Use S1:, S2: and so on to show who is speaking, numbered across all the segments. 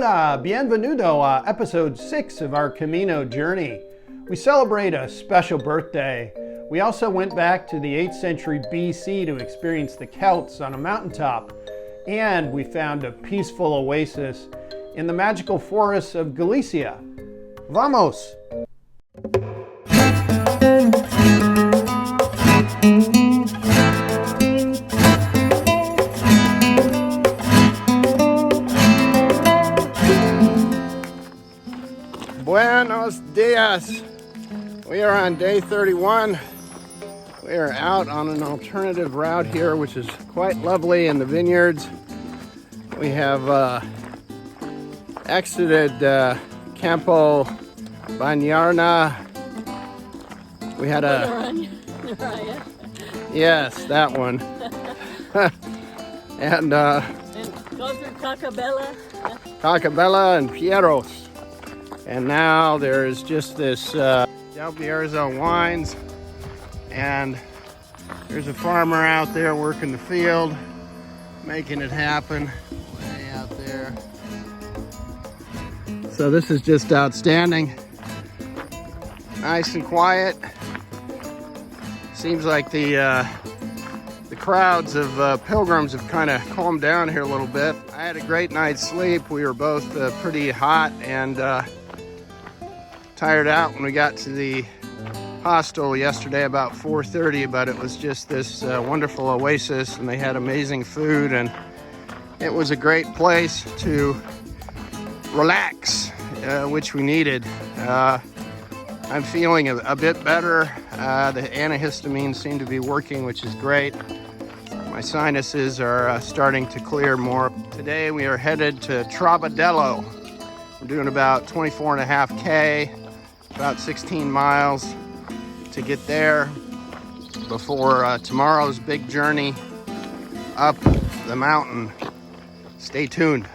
S1: Hola, bienvenido a episode 6 of our Camino journey. We celebrate a special birthday. We also went back to the 8th century BC to experience the Celts on a mountaintop, and we found a peaceful oasis in the magical forests of Galicia. Vamos! Buenos dias! We are on day 31. We are out on an alternative route here, which is quite lovely in the vineyards. We have exited Campo Banyarna. We had yes, that one. and go through Cacabella and Pieros. And now there is just this Del Bierzo wines, and there's a farmer out there working the field, making it happen way out there. So this is just outstanding. Nice and quiet. Seems like the crowds of pilgrims have kind of calmed down here a little bit. I had a great night's sleep. We were both pretty hot and tired out when we got to the hostel yesterday about 4:30, but it was just this wonderful oasis, and they had amazing food, and it was a great place to relax, which we needed. I'm feeling a bit better. The antihistamines seem to be working, which is great. My sinuses are starting to clear more. Today we are headed to Travadello. We're doing about 24.5K, about 16 miles to get there before tomorrow's big journey up the mountain. Stay tuned.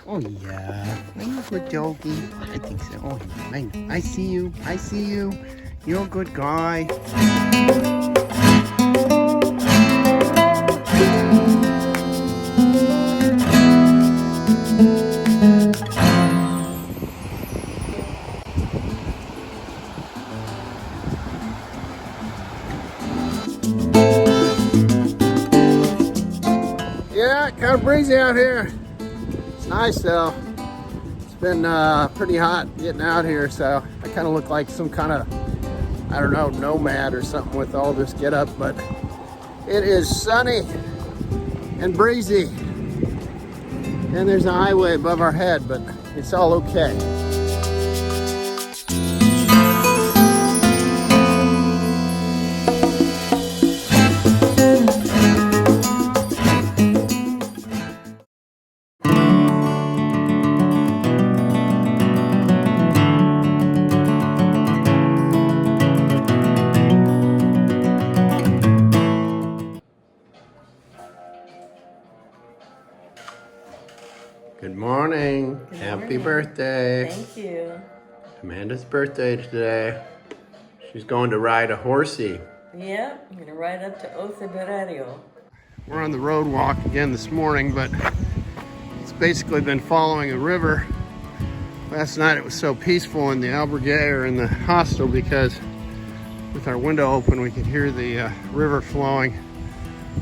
S2: Oh yeah, are you a good doggy? I think so. Oh, I see you. I see you. You're a good guy.
S1: Yeah, kind of breezy out here. It's nice though. It's been pretty hot getting out here, so I kind of look like some kind of, I don't know, nomad or something with all this get up, but it is sunny and breezy. And there's a highway above our head, but it's all okay. Good morning. Happy birthday.
S3: Thank you.
S1: Amanda's birthday today. She's going to ride a horsey.
S3: Yeah, I'm gonna ride up to O Cebreiro.
S1: We're on the road walk again this morning, but it's basically been following a river. Last night it was so peaceful in the albergue or in the hostel because with our window open we could hear the river flowing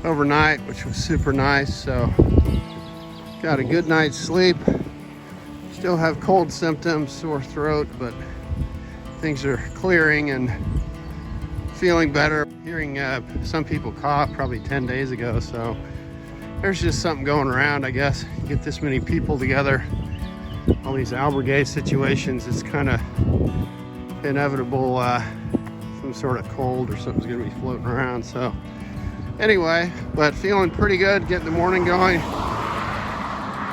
S1: overnight, which was super nice. So got a good night's sleep. Still have cold symptoms, sore throat, but things are clearing and feeling better. Hearing some people cough probably 10 days ago, so there's just something going around, I guess. You get this many people together, all these albergue situations, it's kind of inevitable some sort of cold or something's gonna be floating around. So anyway, but feeling pretty good, getting the morning going.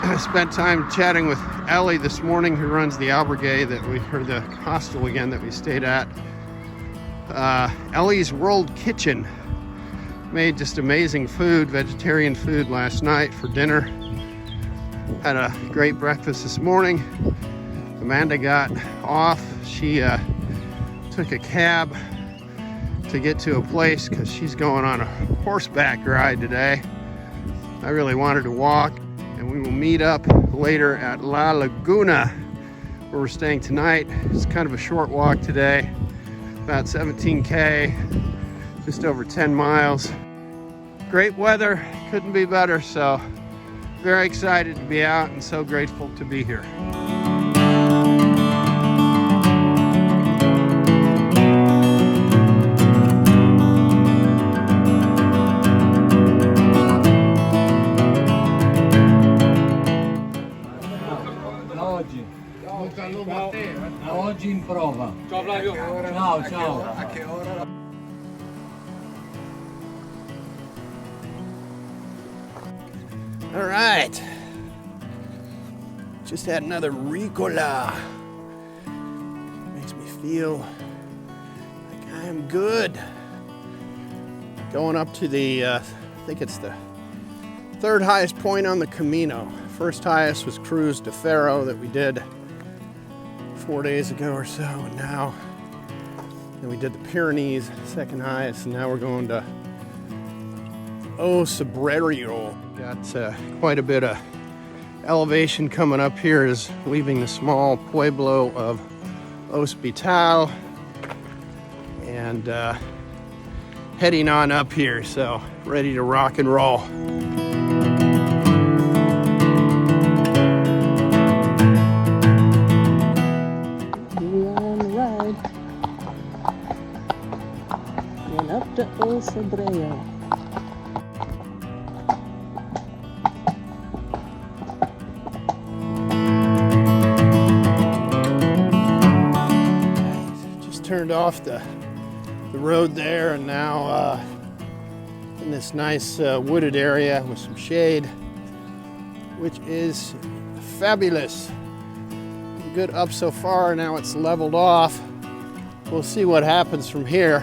S1: I spent time chatting with Ellie this morning, who runs the albergue or the hostel again that we stayed at. Ellie's World Kitchen made just amazing food, vegetarian food last night for dinner. Had a great breakfast this morning. Amanda got off. She took a cab to get to a place because she's going on a horseback ride today. I really wanted to walk. and we will meet up later at La Laguna, where we're staying tonight. It's kind of a short walk today, about 17K, just over 10 miles. Great weather, couldn't be better, so very excited to be out and so grateful to be here.
S4: Oggi in prova. Ciao Flavio. Ciao, ciao. A che ora?
S1: All right. Just had another Ricola. Makes me feel like I am good. Going up to the, I think it's the third highest point on the Camino. First highest was Cruz de Ferro that we did 4 days ago or so, and now then we did the Pyrenees, second highest, and now we're going to O Cebreiro. Got quite a bit of elevation coming up here, is leaving the small pueblo of Hospital and heading on up here, so ready to rock and roll.
S3: Up to O Cebreiro.
S1: Just turned off the road there, and now in this nice wooded area with some shade, which is fabulous. Good up so far. Now it's leveled off. We'll see what happens from here.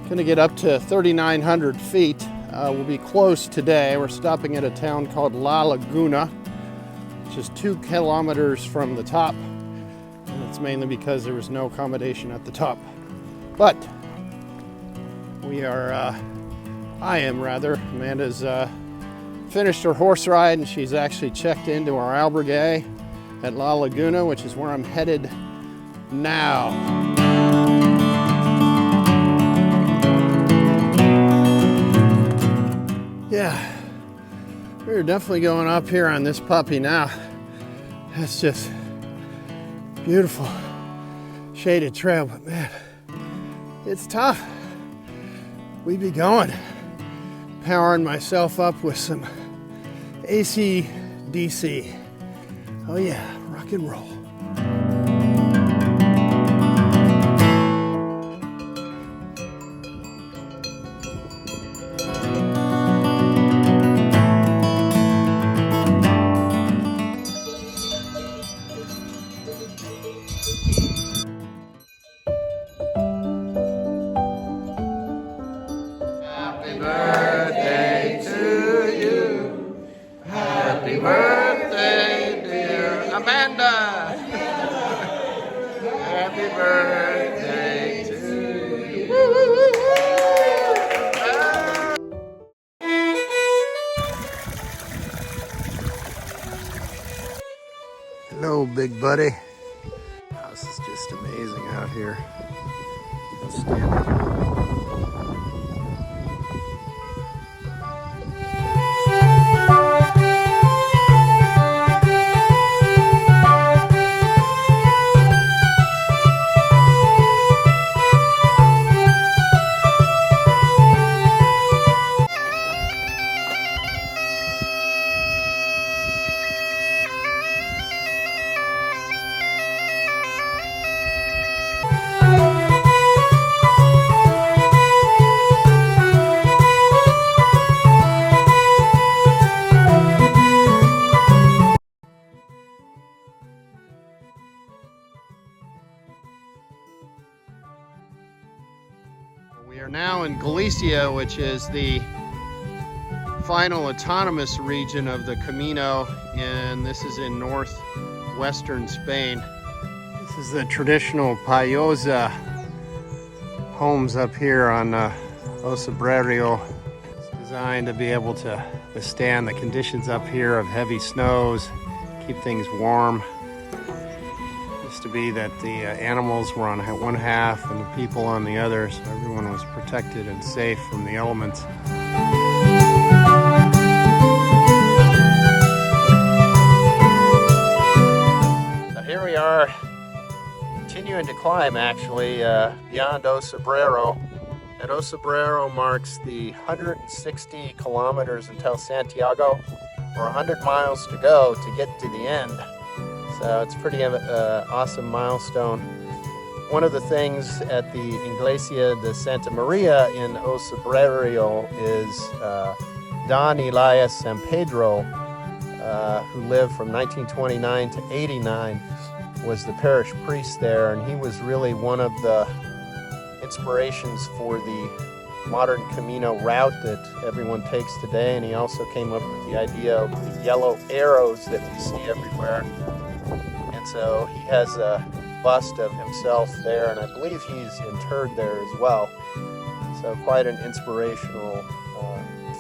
S1: Gonna get up to 3,900 feet. We'll be close today. We're stopping at a town called La Laguna, which is 2 kilometers from the top. And it's mainly because there was no accommodation at the top. But we are, I am rather, Amanda's finished her horse ride, and she's actually checked into our albergue at La Laguna, which is where I'm headed now. Yeah, we're definitely going up here on this puppy now. That's just beautiful shaded trail, but man, it's tough. We be going, powering myself up with some AC/DC. Oh yeah, rock and roll. Happy birthday to you. Happy birthday, dear Amanda. Happy birthday to you. Woo, woo, woo, woo. Hello, big buddy. This is just amazing out here. Outstanding. We are now in Galicia, which is the final autonomous region of the Camino, and this is in northwestern Spain. This is the traditional payosa homes up here on O Cebreiro. It's designed to be able to withstand the conditions up here of heavy snows, keep things warm. Used to be that the animals were on one half and the people on the other, so everyone was protected and safe from the elements. So here we are, continuing to climb actually beyond O Cebreiro. And O Cebreiro marks the 160 kilometers until Santiago, or 100 miles to go to get to the end. So it's pretty awesome milestone. One of the things at the Iglesia de Santa Maria in O Cebreiro is Don Elias San Pedro, who lived from 1929 to 89, was the parish priest there, and he was really one of the inspirations for the modern Camino route that everyone takes today. And he also came up with the idea of the yellow arrows that we see everywhere. And so he has a bust of himself there, and I believe he's interred there as well. So quite an inspirational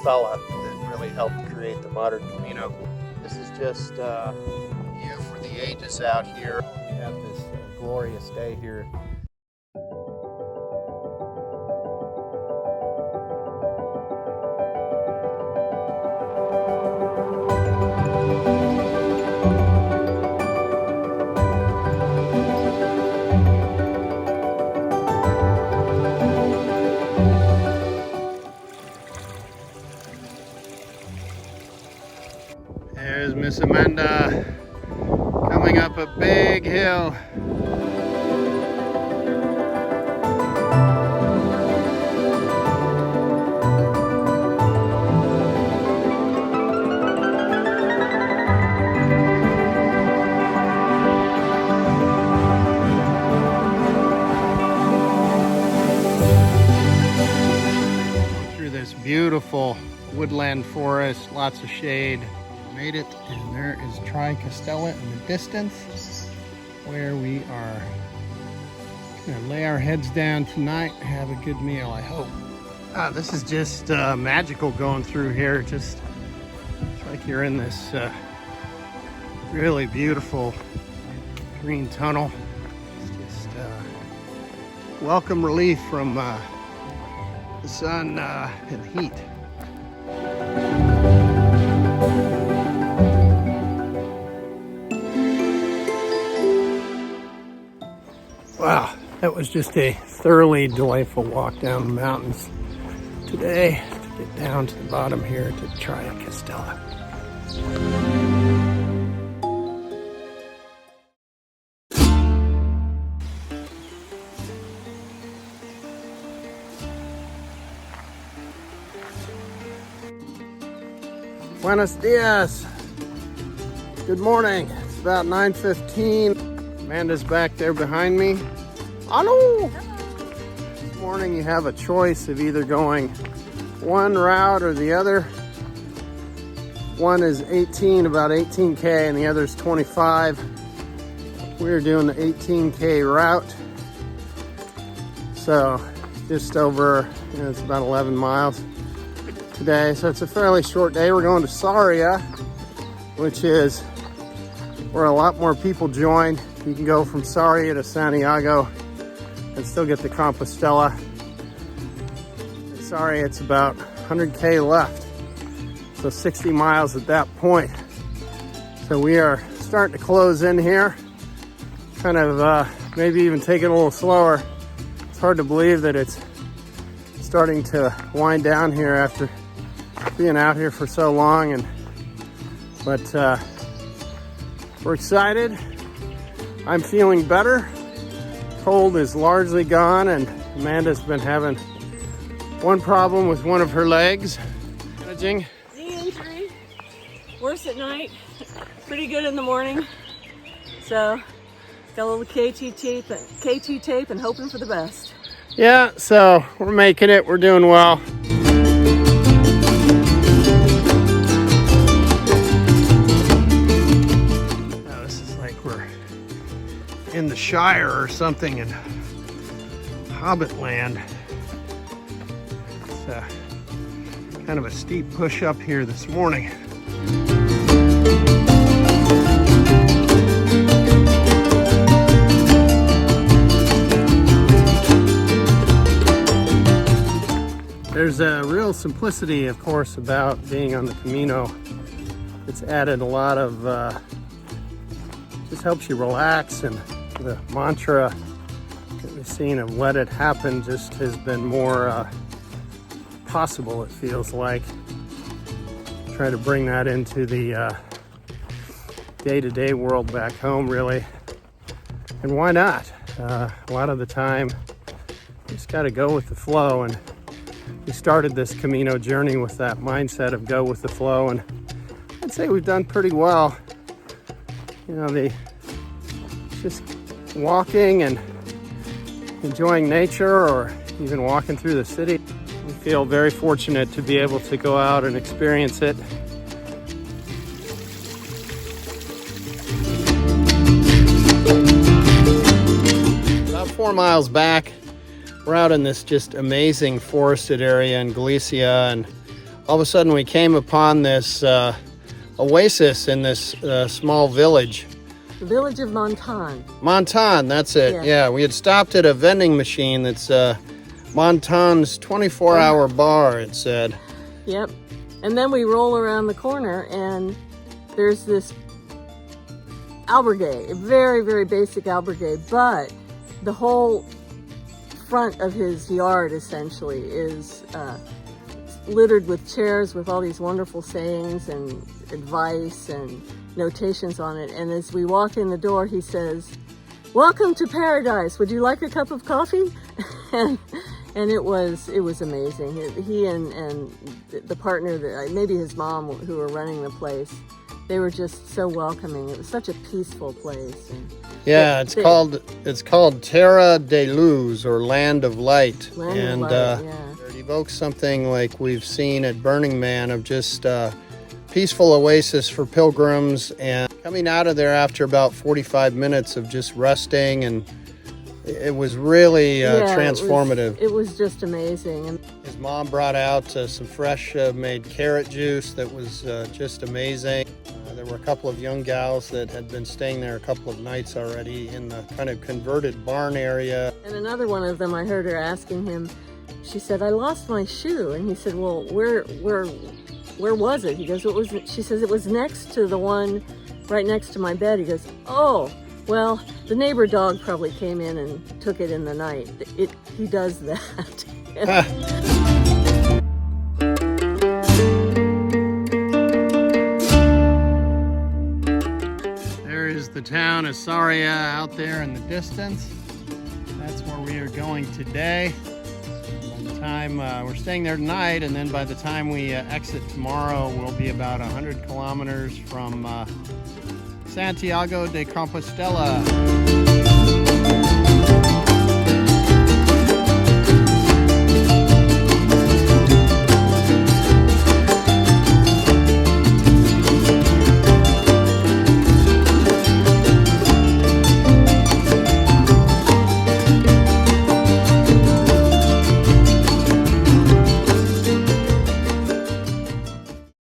S1: fella that really helped create the modern Camino. This is just view for the ages out here. We have this glorious day here. There's Miss Amanda coming up a big hill. Through this beautiful woodland forest, lots of shade. Made it, and there is Tri Castella in the distance, where we are gonna lay our heads down tonight and have a good meal, I hope. This is just magical going through here. Just it's like you're in this really beautiful green tunnel. It's just welcome relief from the sun and the heat. Wow, that was just a thoroughly delightful walk down the mountains today to get down to the bottom here to Tri Castella. Buenos dias. Good morning. It's about 9:15. Amanda's back there behind me. Hello! This morning you have a choice of either going one route or the other. One is 18, about 18K, and the other is 25. We're doing the 18K route. So just over, it's about 11 miles today. So it's a fairly short day. We're going to Sarria, which is where a lot more people join. You can go from Sarria to Santiago and still get to Compostela. Sorry, it's about 100K left. So 60 miles at that point. So we are starting to close in here. Kind of maybe even take it a little slower. It's hard to believe that it's starting to wind down here after being out here for so long. But we're excited. I'm feeling better. Cold is largely gone, and Amanda's been having one problem with one of her legs. Managing.
S3: Knee injury. Worse at night. Pretty good in the morning. So got a little KT tape and hoping for the best.
S1: Yeah, so we're making it. We're doing well. In the Shire or something in Hobbit land. It's kind kind of a steep push up here this morning. There's a real simplicity, of course, about being on the Camino. It's added a lot of, just helps you relax, and the mantra that we've seen of let it happen just has been more possible, it feels like. Try to bring that into the day-to-day world back home, really. And why not? A lot of the time, you just got to go with the flow, and we started this Camino journey with that mindset of go with the flow, and I'd say we've done pretty well. You know, just walking and enjoying nature, or even walking through the city. We feel very fortunate to be able to go out and experience it. About 4 miles back, we're out in this just amazing forested area in Galicia, and all of a sudden we came upon this oasis in this small village.
S3: The village of Montan.
S1: Montan, that's it. Yeah, we had stopped at a vending machine that's Montan's 24-hour bar, it said.
S3: Yep. And then we roll around the corner and there's this albergue, a very, very basic albergue, but the whole front of his yard essentially is littered with chairs with all these wonderful sayings and advice and notations on it. And as we walk in the door, he says, "Welcome to paradise. Would you like a cup of coffee?" and it was amazing. He and the partner, maybe his mom, who were running the place, they were just so welcoming. It was such a peaceful place. And
S1: yeah, it's called Terra de Luz, or Land of Light.
S3: Land of Light, yeah.
S1: It evokes something like we've seen at Burning Man, of just peaceful oasis for pilgrims, and coming out of there after about 45 minutes of just resting, and it was really transformative.
S3: It was just amazing. And
S1: his mom brought out some fresh made carrot juice that was just amazing. There were a couple of young gals that had been staying there a couple of nights already in the kind of converted barn area.
S3: And another one of them, I heard her asking him, she said, "I lost my shoe." And he said, "Well, where was it?" He goes, she says, "It was next to the one right next to my bed." He goes, "Oh, well, the neighbor dog probably came in and took it in the night." He does that.
S1: There is the town of Saria out there in the distance. That's where we are going today. By the time we're staying there tonight, and then by the time we exit tomorrow, we'll be about 100 kilometers from Santiago de Compostela.